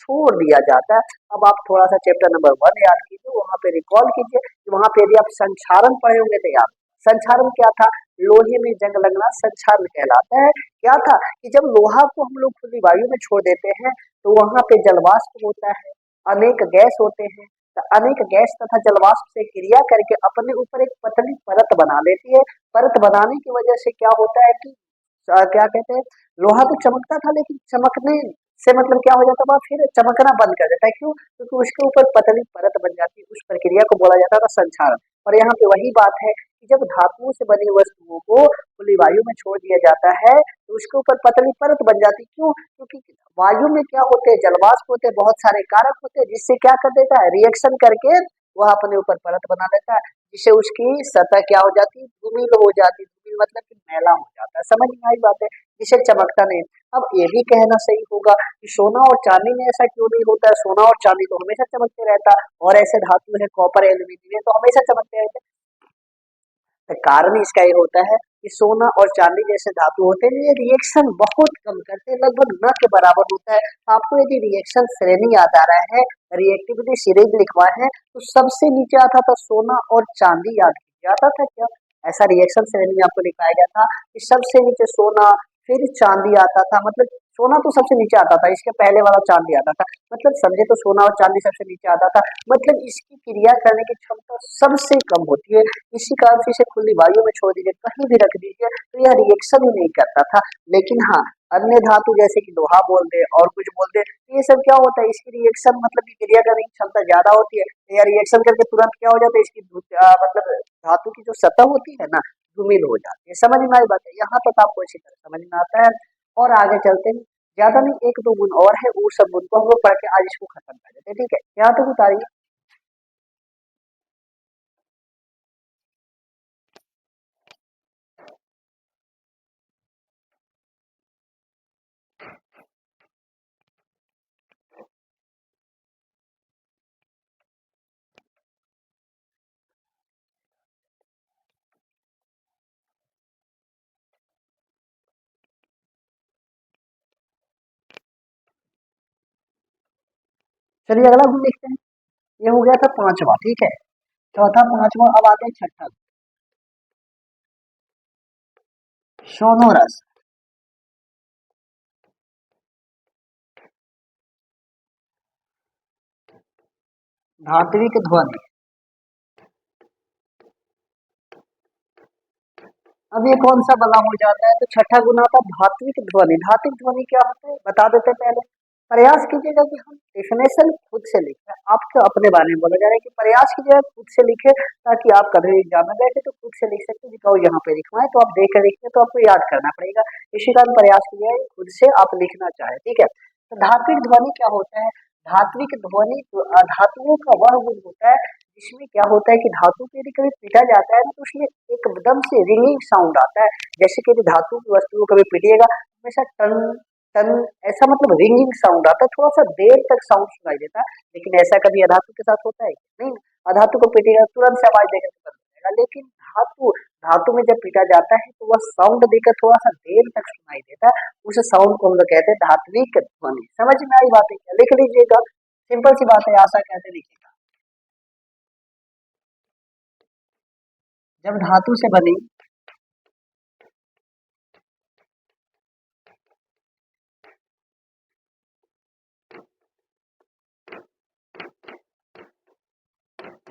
छोड़ दिया जाता है। अब आप थोड़ा सा चैप्टर नंबर 1 याद कीजिए, वहां पे रिकॉल कीजिए कि वहां पे यदि आप संक्षारण पढ़े होंगे तो याद। संक्षारण क्या था? लोहे में जंग लगना संक्षारण कहलाता है। क्या था कि जब लोहा को हम लोग खुली वायु में छोड़ देते हैं तो वहां पे जलवाष्प होता है, अनेक गैस होते हैं। तो अनेक गैस तथा जलवाष्प से क्रिया करके अपने ऊपर एक पतली परत बना लेती है। परत बनाने की वजह से क्या होता है कि क्या कहते हैं, लोहा तो चमकता था, लेकिन चमकने से मतलब क्या हो जाता है, वह फिर चमकना बंद कर देता है। क्यों? क्योंकि उसके ऊपर पतली परत बन जाती है। उस प्रक्रिया को बोला जाता था संक्षारण। और यहाँ पे वही बात है कि जब धातुओं से बनी वस्तुओं को खुली वायु में छोड़ दिया जाता है तो उसके ऊपर पतली परत बन जाती है। क्यों? क्योंकि वायु में क्या होते हैं, जलवाष्प होते हैं, बहुत सारे कारक होते हैं, जिससे क्या कर देता है, रिएक्शन करके वह अपने ऊपर परत बना लेता है, जिससे उसकी सतह क्या हो जाती है, धूमिल हो जाती है। धूमिल मतलब कि मैला हो जाता है। समझ में आई बात है? जिसे चमकता नहीं। अब ये भी कहना सही होगा कि सोना और चांदी में ऐसा क्यों नहीं होता है? सोना और चांदी तो हमेशा चमकते रहता है, और ऐसे धातु है कॉपर एल्यूमिनियम तो हमेशा चमकते रहते हैं। तो कारण इसका ये होता है कि सोना और चांदी जैसे धातु होते हैं, ये रिएक्शन बहुत कम करते हैं, लगभग न के बराबर होता है। आपको यदि रिएक्शन श्रेणी याद आ रहा है, रिएक्टिविटी सीरीज लिखवा है, तो सबसे नीचे आता था सोना और चांदी। याद कीजिए, आता था क्या? ऐसा रिएक्शन श्रेणी में आपको दिखाया गया था कि सबसे नीचे सोना, फिर चांदी आता था। मतलब सोना तो सबसे नीचे आता था, इसके पहले वाला चांदी आता था। मतलब समझे तो सोना और चांदी सबसे नीचे आता था। मतलब इसकी क्रिया करने की क्षमता सबसे कम होती है। इसी कारण से इसे खुली वायु में छोड़ दीजिए, कहीं भी रख दीजिए, तो यह रिएक्शन ही नहीं करता था। लेकिन हाँ, अन्य धातु जैसे कि लोहा बोल दे और कुछ बोल दे, तो ये सब क्या होता है, इसकी रिएक्शन मतलब की क्रिया करने की क्षमता ज्यादा होती है। तो यह रिएक्शन करके तुरंत क्या हो जाता है, इसकी मतलब धातु की जो सतह होती है ना, धूमिल हो जाती है। समझ में आई बात है? यहाँ तक आपको अच्छी तरह समझ में आता है। और आगे चलते हैं। ज्यादा नहीं, एक दो गुण और है, वो सब गुण को हम लोग पढ़ के आज इसको खत्म कर देते हैं। ठीक है, यहाँ तक उतारिए। चलिए अगला गुण लिखते हैं। ये हो गया था पांचवा। ठीक है, चौथा पांचवा, अब आते हैं छठा। सोनोरस। धात्विक ध्वनि। अब ये कौन सा बला हो जाता है, तो छठा गुना था धात्विक ध्वनि। धात्विक ध्वनि क्या होता है बता देते हैं पहले। प्रयास कीजिएगा कि हम डेफिनेशन खुद से लिखें। आपके अपने बारे में बोला जा रहा है कि प्रयास कीजिएगा खुद से लिखे, ताकि आप कभी एग्जाम में बैठे तो खुद से लिख सकते हैं। दिखाओ यहाँ पे लिखवाएं तो आप देख कर लिखते तो आपको याद करना पड़ेगा। इसी कारण प्रयास कीजिए खुद से आप लिखना चाहे। ठीक है, तो धात्विक ध्वनि क्या होता है? धात्विक ध्वनि धातुओं का वह गुण होता है जिसमें क्या होता है कि धातु को यदि कभी पीटा जाता है ना, तो उसमें एकदम से रिंगिंग साउंड आता है। जैसे कि यदि धातु की वस्तु को कभी पीटिएगा, हमेशा टन टन ऐसा मतलब रिंगिंग साउंड आता है, थोड़ा सा देर तक साउंड सुनाई देता है। लेकिन ऐसा कभी अधातु के साथ होता है नहीं। अधातु को पीटेगा तुरंत से आवाज देकर के बंद हो जाएगा, लेकिन धातु धातु में जब पीटा जाता है तो वह साउंड देकर थोड़ा सा देर तक सुनाई देता है। उस साउंड को हम लोग कहते हैं धात्विक ध्वनि। समझ में आई बात है क्या? लिख लीजिएगा, सिंपल सी बात है, आशा कहते लिखिएगा। जब धातु से बनी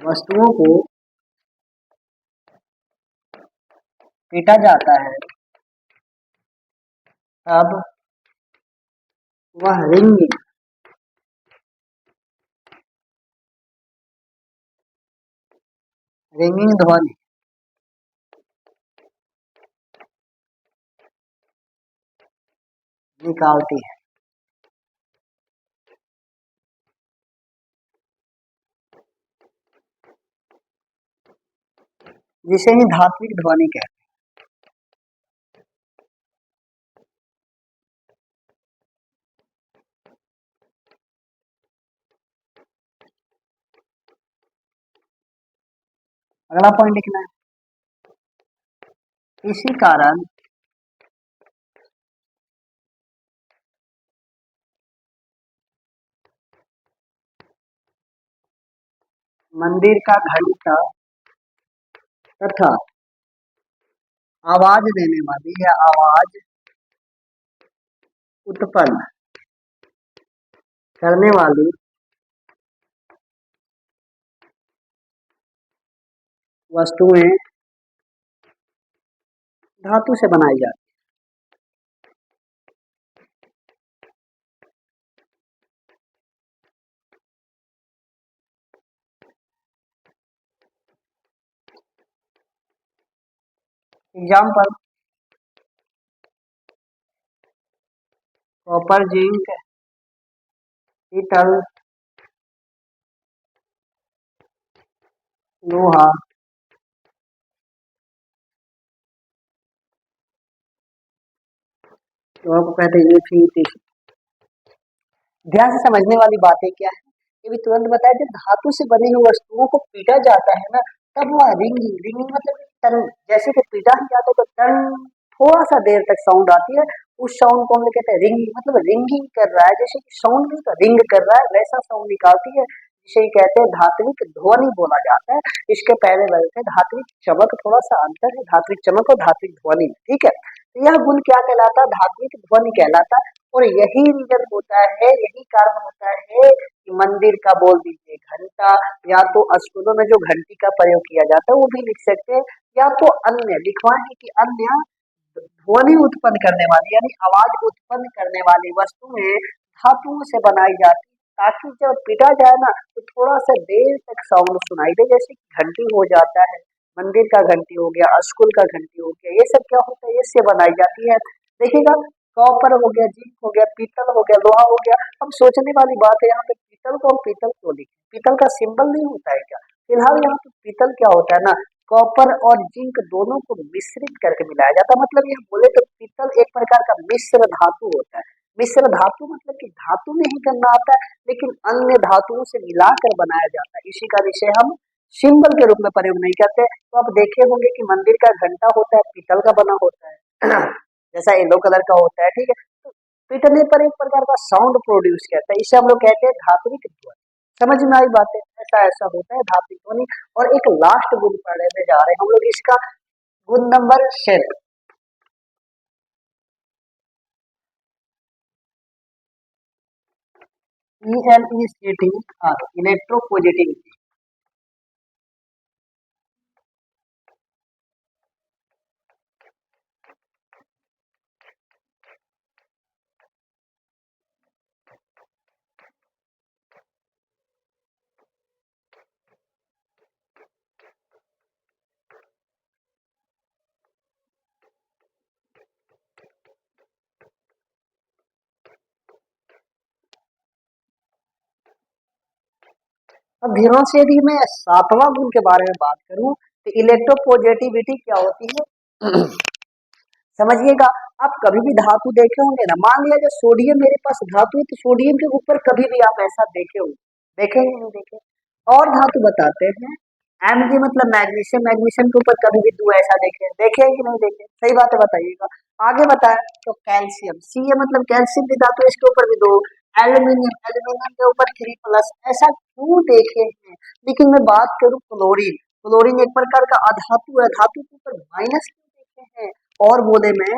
वस्तुओं को पीटा जाता है, तब वह रिंगिंग ध्वनि निकालती है। जिसे ही धात्विक ध्वनि कहते हैं। अगला पॉइंट लिखना है। इसी कारण मंदिर का घंटा तथा आवाज देने वाली या आवाज उत्पन्न करने वाली वस्तुएं धातु से बनाई जाती एग्जाम्पल कॉपर, जिंक, पीतल, लोहा। तो आपको कहते हैं ये थी। ध्यान से समझने वाली बातें क्या है, ये भी तुरंत बताया, जब धातु से बनी हुई वस्तुओं को पीटा जाता है ना, तब वह रिंगिंग रिंगिंग मतलब टन, जैसे कि पीटा ही जाता है तो टन, थोड़ा सा देर तक साउंड आती है, उस साउंड को हम लोग कहते हैं रिंगिंग, मतलब रिंगिंग कर रहा है, जैसे कि साउंड नहीं तो रिंग कर रहा है वैसा साउंड निकालती है, जिसे ही कहते हैं धात्विक ध्वनि बोला जाता है। इसके पहले वर्ग है धात्विक चमक, थोड़ा सा अंतर है धात्विक चमक और धात्विक ध्वनि, ठीक है। तो यह गुण क्या कहलाता है, धात्विक ध्वनि कहलाता है। और यही रीजन होता है, यही कारण होता है कि मंदिर का बोल दीजिए घंटा, या तो स्कूलों में जो घंटी का प्रयोग किया जाता है वो भी लिख सकते हैं, या तो अन्य लिखवाएंगे कि अन्य ध्वनि उत्पन्न करने वाली यानी आवाज उत्पन्न करने वाली वस्तुएं धातुओं से बनाई जाती है, ताकि जब पिटा जाए ना तो थोड़ा सा देर तक साउंड सुनाई दे, जैसे घंटी हो जाता है, मंदिर का घंटी हो गया, स्कूल का घंटी हो गया, ये सब क्या होता है इससे बनाई जाती है। देखिएगा, कॉपर हो गया, जिंक हो गया, पीतल हो गया, लोहा हो गया। अब सोचने वाली बात है, यहाँ पे पीतल को हम पीतल क्यों लिखे, पीतल का सिंबल नहीं होता है क्या? फिलहाल यहाँ पे पीतल क्या होता है ना, कॉपर और जिंक दोनों को मिश्रित करके मिलाया जाता है, मतलब ये बोले तो पीतल एक प्रकार का मिश्र धातु होता है। मिश्र धातु मतलब कि धातु में ही गन्ना आता है, लेकिन अन्य धातुओं से मिलाकर बनाया जाता है, इसी का विषय हम सिंबल के रूप में प्रयोग नहीं करते। तो आप देखे होंगे कि मंदिर का घंटा होता है पीतल का बना होता है जैसा येलो कलर का होता है, ठीक है। तो पीटने पर एक प्रकार का साउंड प्रोड्यूस करता है, इसे हम लोग कहते हैं धात्विक ध्वनि। समझ में आई बातें, ऐसा ऐसा होता है धात्विक ध्वनि। और एक लास्ट गुण पढ़ने जा रहे हैं हम लोग, इसका गुण नंबर 7, ELECT, इलेक्ट्रोपॉजिटिविटी। अब ध्यान से यदि मैं 7वां गुण के बारे में बात करूं तो इलेक्ट्रोपॉजिटिविटी क्या होती है समझिएगा। आप कभी भी धातु देखे होंगे ना, मान लिया जो सोडियम मेरे पास धातु है, तो सोडियम के ऊपर कभी भी आप ऐसा देखे हो, देखे ही नहीं देखे। और धातु बताते हैं, Mg मतलब मैग्नीशियम, मैग्नीशियम के ऊपर कभी भी दो ऐसा देखे, देखे हैं कि नहीं देखे, सही बात है बताइएगा। आगे बताए तो कैल्शियम, Ca मतलब कैल्शियम की धातु, इसके ऊपर भी दो। एल्यूमिनियम, एल्यूमिनियम के ऊपर 3+, ऐसा क्यों देखे हैं। लेकिन मैं बात करूं क्लोरीन, क्लोरीन एक प्रकार का अधातु है, धातु के ऊपर माइनस क्यों देखे हैं। और बोले में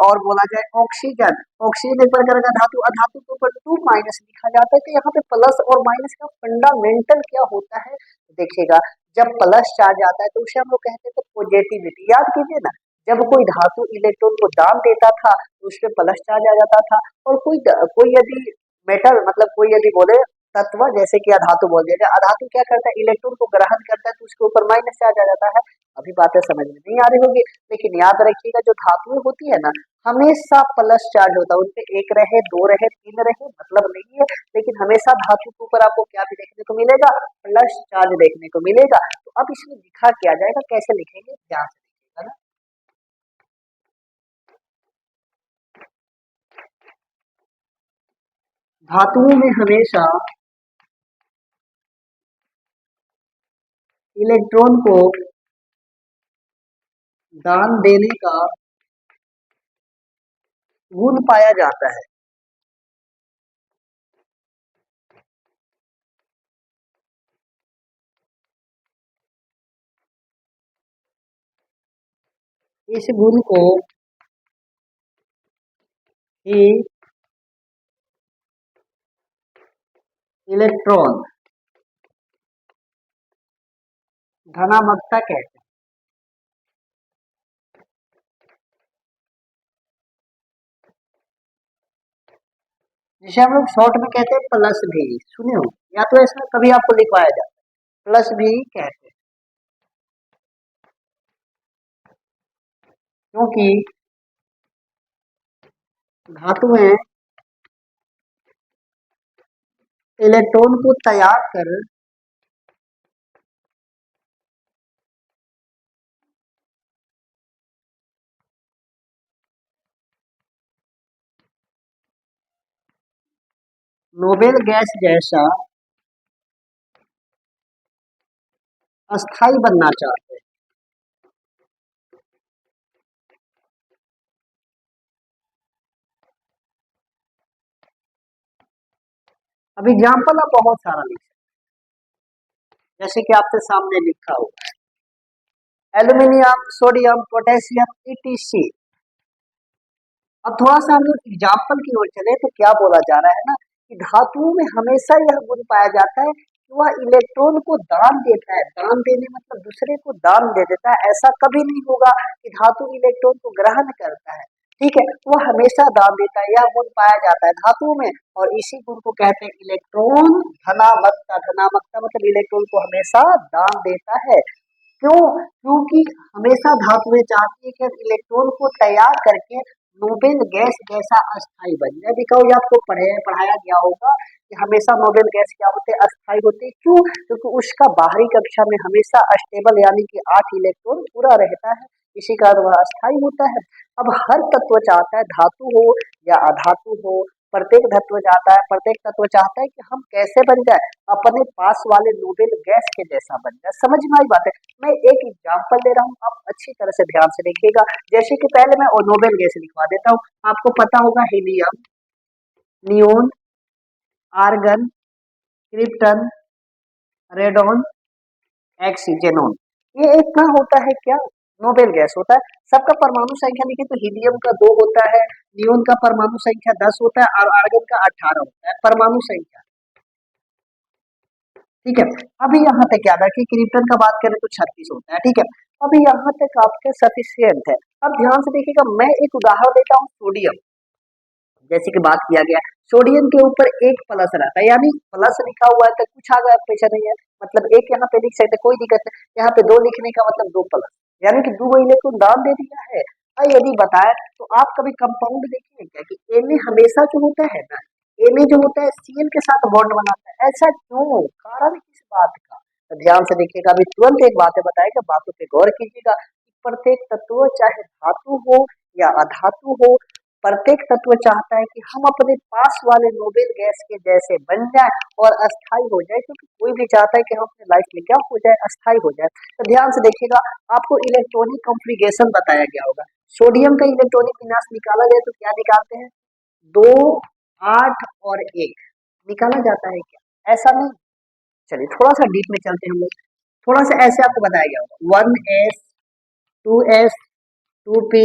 और बोला जाए ऑक्सीजन, ऑक्सीजन एक प्रकार का धातु, अधातु के ऊपर 2- लिखा जाता है। तो यहाँ पे प्लस और माइनस का फंडामेंटल क्या होता है, देखिएगा। जब प्लस चार्ज आता है तो उसे हम लोग कहते हैं तो पॉजिटिविटी, याद कीजिए ना, जब कोई धातु इलेक्ट्रॉन को दान देता था तो उस पर प्लस चार्ज आ जाता था। और कोई यदि मेटल मतलब कोई यदि बोले तत्व, जैसे कि अधातु बोल दिया जाए, अधातु क्या करता है इलेक्ट्रॉन को ग्रहण करता है तो उसके ऊपर माइनस चार्ज आ जाता है। अभी बातें समझ में नहीं आ रही होगी, लेकिन याद रखिएगा जो धातुएं होती है ना, हमेशा प्लस चार्ज होता है, उनपे एक रहे, दो रहे, तीन रहे, मतलब नहीं है। लेकिन हमेशा धातु के ऊपर आपको क्या भी देखने को मिलेगा, प्लस चार्ज देखने को मिलेगा। तो अब इसमें लिखा क्या जाएगा, कैसे लिखेंगे, ध्यान से लिखिएगा ना। धातुओं में हमेशा इलेक्ट्रॉन को दान देने का गुण पाया जाता है। इस गुण को ही इलेक्ट्रॉन धनात्मकता कहते हैं, जिसे हम लोग शॉर्ट में कहते हैं प्लस भी, सुने हो, या तो इसमें कभी आपको लिखवाया जाता है प्लस भी कहते हैं। क्योंकि धातुएं इलेक्ट्रॉन को तैयार कर नोबेल गैस जैसा अस्थाई बनना चाहते हैं। अब एग्जाम्पल आप बहुत सारा लिख सकते हैं। जैसे कि आपके सामने लिखा हुआ है एल्यूमिनियम, सोडियम, पोटेशियम, ईटीसी। अब थोड़ा सा हम लोग एग्जाम्पल की ओर चले तो क्या बोला जा रहा है ना कि धातुओं में हमेशा यह गुण पाया जाता है कि वह इलेक्ट्रॉन को दान देता है। दान देने मतलब दूसरे को दान दे देता है। ऐसा कभी नहीं होगा कि धातु इलेक्ट्रॉन को ग्रहण करता है, ठीक है, वह हमेशा दान देता है। यह गुण पाया जाता है धातुओं में और इसी गुण को कहते हैं इलेक्ट्रॉन धनात्मकता। धनात्मकता मतलब इलेक्ट्रॉन को हमेशा दान देता है। क्यों? क्योंकि हमेशा धातुएं चाहती है कि हम इलेक्ट्रॉन को तैयार करके नोबेल गैस जैसा अस्थाई बन जाए। देखा होगा आपको पढ़ाया गया होगा कि हमेशा नोबेल गैस क्या होते हैं? अस्थाई होते हैं। क्यों? क्योंकि उसका बाहरी कक्षा में हमेशा स्टेबल यानी कि 8 इलेक्ट्रॉन पूरा रहता है, इसी कारण वह अस्थाई होता है। अब हर तत्व चाहता है, धातु हो या अधातु हो, प्रत्येक तत्व चाहता है, प्रत्येक तत्व चाहता है कि हम कैसे बन जाए? अपने पास वाले नोबेल गैस के जैसा बन जाए। समझ में आई बात है? मैं एक एग्जांपल दे रहा हूँ, आप अच्छी तरह से ध्यान से देखिएगा। जैसे कि पहले मैं नोबेल गैस लिखवा देता हूँ। आपको पता होगा helium, neon, argon, krypton, radon, xenon. ये इतना होता है क्या? नोबेल गैस होता है। सबका परमाणु संख्या लिखे तो हीलियम का 2 होता है, नियोन का परमाणु संख्या 10 होता है और आर्गन का 18 होता है परमाणु संख्या, ठीक है। अभी यहाँ तक याद है कि क्रिप्टन का बात करें तो 36 होता है, ठीक है। अभी यहाँ तक आपके सफिशियंट है। अब ध्यान से देखिएगा, मैं एक उदाहरण देता हूँ सोडियम, जैसे कि बात किया गया सोडियम के ऊपर एक प्लस रहता है, यानी प्लस लिखा हुआ है तो कुछ आगे पीछे नहीं है, मतलब एक यहाँ पे लिख सकते, कोई दिक्कत नहीं। यहाँ पे 2 लिखने का मतलब 2 प्लस, यानी कि 2 इलेक्ट्रॉन दान दे दिया है। और यदि बताए तो आप कभी कंपाउंड देखिए क्या कि Na हमेशा जो होता है ना, Na जो होता है Cl के साथ बॉन्ड बनाता है, ऐसा क्यों? कारण किस बात का? तो ध्यान से देखिएगा, अभी तुरंत एक बात बताएगा, बातों पे गौर कीजिएगा कि प्रत्येक तत्व चाहे धातु हो या अधातु हो, प्रत्येक तत्व चाहता है कि हम अपने पास वाले नोबेल गैस के जैसे बन जाए और अस्थाई हो जाए, क्योंकि कोई भी चाहता है कि हम अपने लाइफ में क्या हो जाए? अस्थाई हो जाए। तो ध्यान से देखिएगा, आपको इलेक्ट्रॉनिक कॉन्फ़िगरेशन बताया गया होगा। सोडियम का इलेक्ट्रॉनिक विन्यास निकाला जाए तो क्या निकालते हैं? 2, 8 और 1 निकाला जाता है क्या? ऐसा नहीं। चलिए थोड़ा सा डीप में चलते हैं हम लोग। थोड़ा सा ऐसे आपको बताया गया होगा 1s, 2s, 2p,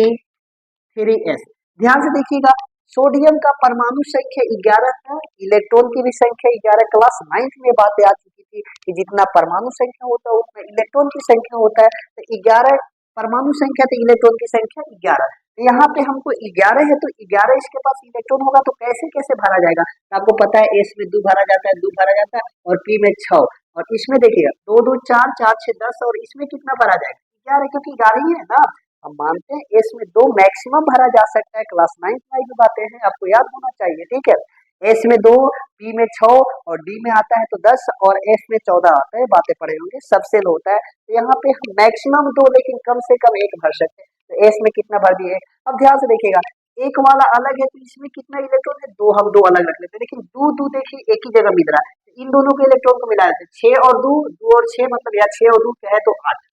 3s। ध्यान से देखिएगा, सोडियम का परमाणु संख्या 11 था, इलेक्ट्रॉन की भी संख्या 11। क्लास 9th में बातें आ चुकी थी कि जितना परमाणु संख्या होता है उतना इलेक्ट्रॉन की संख्या होता है। तो 11 परमाणु संख्या तो इलेक्ट्रॉन की संख्या 11। तो यहाँ पे हमको 11 है तो 11 इसके पास इलेक्ट्रॉन होगा तो कैसे कैसे भरा जाएगा? तो आपको पता है एस में 2 भरा जाता है, 2 भरा जाता है और पी में 6, और इसमें देखिएगा 2 2 4 4 6 10, और इसमें कितना भरा जाएगा? 11, क्योंकि 11 ही है ना। हम मानते हैं एस में 2 मैक्सिमम भरा जा सकता है। क्लास 9th में जो बातें हैं आपको याद होना चाहिए, ठीक है। एस में 2, पी में 6 और डी में आता है तो 10 और एफ में 14 आता है, बातें पढ़े होंगे, सबसेल होता है। तो यहाँ पे हम मैक्सिमम 2 लेकिन कम से कम 1 भर सकते हैं। तो एस में कितना भर दिए? अब ध्यान से देखिएगा, एक वाला अलग है तो इसमें कितना इलेक्ट्रॉन है? 2, हम 2 अलग रख लेते हैं, लेकिन 2 2 देखिए एक ही जगह मिल रहा है। इन दोनों के इलेक्ट्रॉन को मिला देते हैं, 6 और 2, 2 और 6 मतलब या 6 और 2 क्या है तो 8।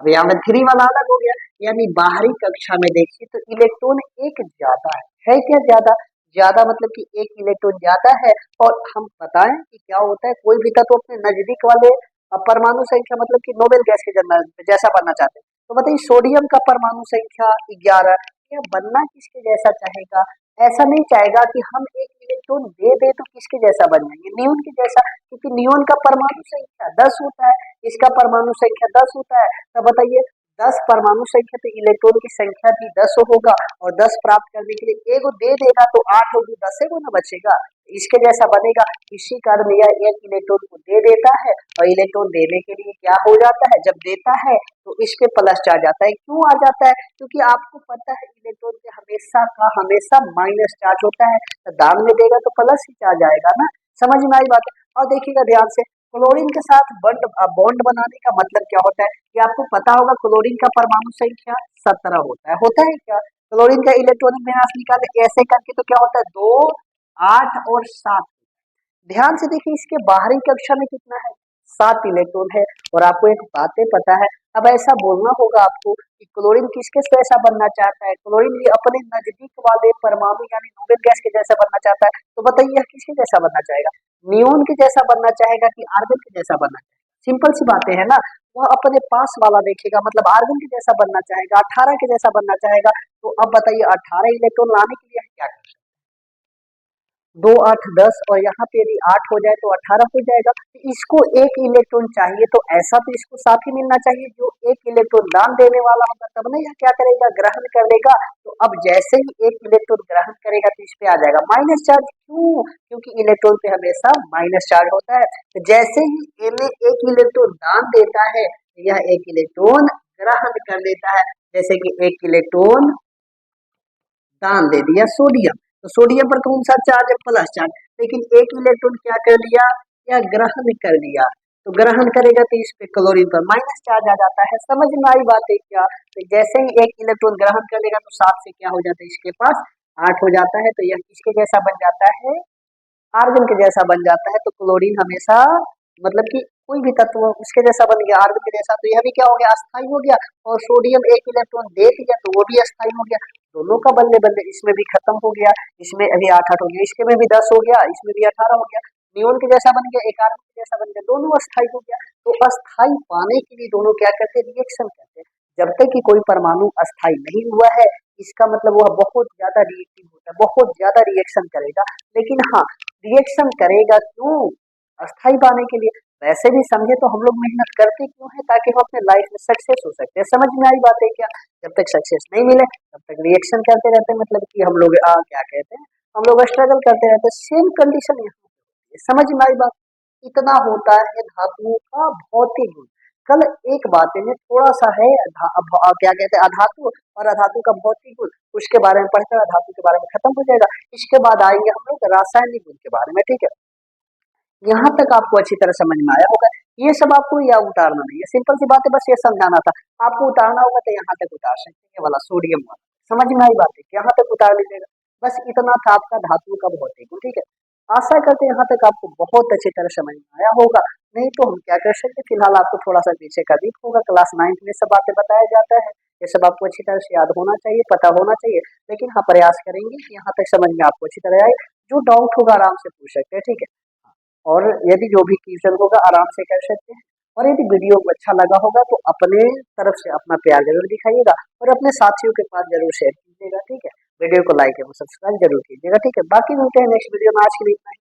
अब यहाँ पे 3 वाला अलग हो गया, यानी बाहरी कक्षा में देखिए तो इलेक्ट्रॉन एक ज्यादा है क्या? ज्यादा, ज्यादा मतलब कि एक इलेक्ट्रॉन ज्यादा है। और हम बताएं कि क्या होता है, कोई भी तत्व अपने नजदीक वाले परमाणु संख्या मतलब कि नोबेल गैस के जैसा बनना चाहते हैं। तो बताइए सोडियम का परमाणु संख्या 11, यह बनना किसके जैसा चाहेगा? ऐसा नहीं चाहेगा कि हम एक इलेक्ट्रॉन दे दे तो किसके जैसा बन जाएंगे? नियोन के जैसा, क्योंकि नियोन का परमाणु संख्या 10 होता है, इसका परमाणु संख्या 10 होता है। तब बताइए 10 परमाणु संख्या तो इलेक्ट्रॉन की संख्या भी 10 होगा, और 10 प्राप्त करने के लिए एगो दे देगा तो 8 होगी, 10 को ना बचेगा, इसके जैसा बनेगा। इसी कारण यह एक इलेक्ट्रॉन को दे देता है, और इलेक्ट्रॉन देने के लिए क्या हो जाता है, जब देता है तो इस पे प्लस चार्ज आता है। क्यों आ जाता है, क्योंकि आपको पता है इलेक्ट्रॉन पे हमेशा का हमेशा माइनस चार्ज होता है, तो दान में देगा तो प्लस ही चार्ज आएगा ना। समझ में आई बात है। और देखिएगा ध्यान से, क्लोरीन के साथ बॉन्ड बनाने का मतलब क्या होता है कि आपको पता होगा, क्लोरीन का परमाणु संख्या 17 होता है क्या। क्लोरीन का इलेक्ट्रॉनिक विन्यास निकाले ऐसे करके तो क्या होता है, 2, 8 और 7। ध्यान से देखिए, इसके बाहरी कक्षा में कितना है, 7 इलेक्ट्रॉन है। और आपको एक बातें पता है, अब ऐसा बोलना होगा आपको कि क्लोरीन किसके जैसा बनना चाहता है। क्लोरीन ये अपने नजदीक वाले परमाणु यानी नोबेल गैस के जैसा बनना चाहता है, तो बताइए यह किसके जैसा बनना चाहेगा, नियोन के जैसा बनना चाहेगा कि आर्गन के जैसा बनना चाहेगा। सिंपल सी बातें है ना, वह अपने पास वाला देखेगा, मतलब आर्गन के जैसा बनना चाहेगा, 18 के जैसा बनना चाहेगा। तो अब बताइए 18 इलेक्ट्रॉन लाने के लिए क्या कर, 2, 8, 10, और यहाँ पे यदि 8 हो जाए तो 18 हो जाएगा। तो इसको एक इलेक्ट्रॉन चाहिए, तो ऐसा तो इसको साथ ही मिलना चाहिए, जो एक इलेक्ट्रॉन दान देने वाला होगा तब ना यह क्या करेगा, ग्रहण कर लेगा। तो अब जैसे ही एक इलेक्ट्रॉन ग्रहण करेगा तो इस पे आ जाएगा माइनस चार्ज। क्यों, क्योंकि इलेक्ट्रॉन पे हमेशा माइनस चार्ज होता है। तो जैसे ही इन्हें एक इलेक्ट्रॉन दान देता है, यह एक इलेक्ट्रॉन ग्रहण कर लेता है। जैसे कि एक इलेक्ट्रॉन दान दे दिया सोडियम, तो सोडियम पर कौन सा चार्ज है, प्लस चार्ज, लेकिन एक इलेक्ट्रॉन क्या कर लिया, या ग्रहण कर लिया। तो ग्रहण करेगा तो इस पे क्लोरीन पर माइनस चार्ज आ जाता है। समझ में आई बात है क्या। तो जैसे ही एक इलेक्ट्रॉन ग्रहण कर लेगा तो 7 से क्या हो जाता है, इसके पास 8 हो जाता है। तो यह किसके जैसा बन जाता है, आर्गन के जैसा बन जाता है। तो क्लोरीन हमेशा, मतलब कि कोई भी तत्व उसके जैसा बन गया, आर्गन के जैसा, तो यह भी क्या हो गया, अस्थाई हो गया। और सोडियम एक इलेक्ट्रॉन दे दिया तो वो भी अस्थाई हो गया। दोनों का बल्ले बल्ले, इसमें भी खत्म हो गया, इसमें अभी 8 8 हो गया, इसके में भी 10 हो गया, इसमें भी 18 हो गया। नियोन के जैसा बन गया, एक आर्गन के जैसा बन गया, दोनों अस्थाई हो गया। तो अस्थाई पाने के लिए दोनों क्या करते हैं, रिएक्शन करते हैं। जब तक कि कोई परमाणु अस्थाई नहीं हुआ है, इसका मतलब वह बहुत ज्यादा रिएक्टिव होता है, बहुत ज्यादा रिएक्शन करेगा। लेकिन हाँ, रिएक्शन करेगा क्यों, अस्थाई पाने के लिए। वैसे भी समझे तो हम लोग मेहनत करते क्यों है, ताकि हम अपने लाइफ में सक्सेस हो सकते हैं। समझ में आई बात है क्या। जब तक सक्सेस नहीं मिले तब तक रिएक्शन करते रहते हैं, मतलब कि हम लोग क्या कहते हैं, हम लोग स्ट्रगल करते रहते हैं। सेम कंडीशन यहाँ पे है। समझ में आई बात। इतना होता है धातुओं का भौतिक गुण। कल एक बात है, थोड़ा सा है क्या कहते हैं, अधातु और अधातु का भौतिक गुण, उसके बारे में पढ़कर अधातु के बारे में खत्म हो जाएगा। इसके बाद आएंगे हम लोग रासायनिक गुण के बारे में, ठीक है। यहाँ तक आपको अच्छी तरह समझ में आया होगा। ये सब आपको या उतारना नहीं है, सिंपल सी बात है, बस ये समझाना था। आपको उतारना होगा तो यहाँ तक उतार सकते हैं, ये वाला सोडियम वाला। समझ में आई बात है, यहाँ तक उतार लीजिएगा। बस इतना था आपका धातु का भौतिक गुण, ठीक है। आशा करते हैं यहाँ तक आपको बहुत अच्छी तरह समझ में आया होगा। नहीं तो हम क्या कर सकते, फिलहाल आपको थोड़ा सा पीछे का दिख होगा, क्लास 9th में सब बातें बताया जाता है। ये सब आपको अच्छी तरह से याद होना चाहिए, पता होना चाहिए। लेकिन हाँ, प्रयास करेंगे कि यहाँ तक समझ में आपको अच्छी तरह आए। जो डाउट होगा आराम से पूछ सकते हैं, ठीक है। और यदि जो भी क्वेश्चन होगा आराम से कर सकते हैं। और यदि वीडियो को अच्छा लगा होगा तो अपने तरफ से अपना प्यार जरूर दिखाइएगा, और अपने साथियों के पास जरूर शेयर कीजिएगा, ठीक है। वीडियो को लाइक एवं सब्सक्राइब जरूर कीजिएगा, ठीक है। बाकी मिलते हैं नेक्स्ट वीडियो में। आज के लिए इतना ही।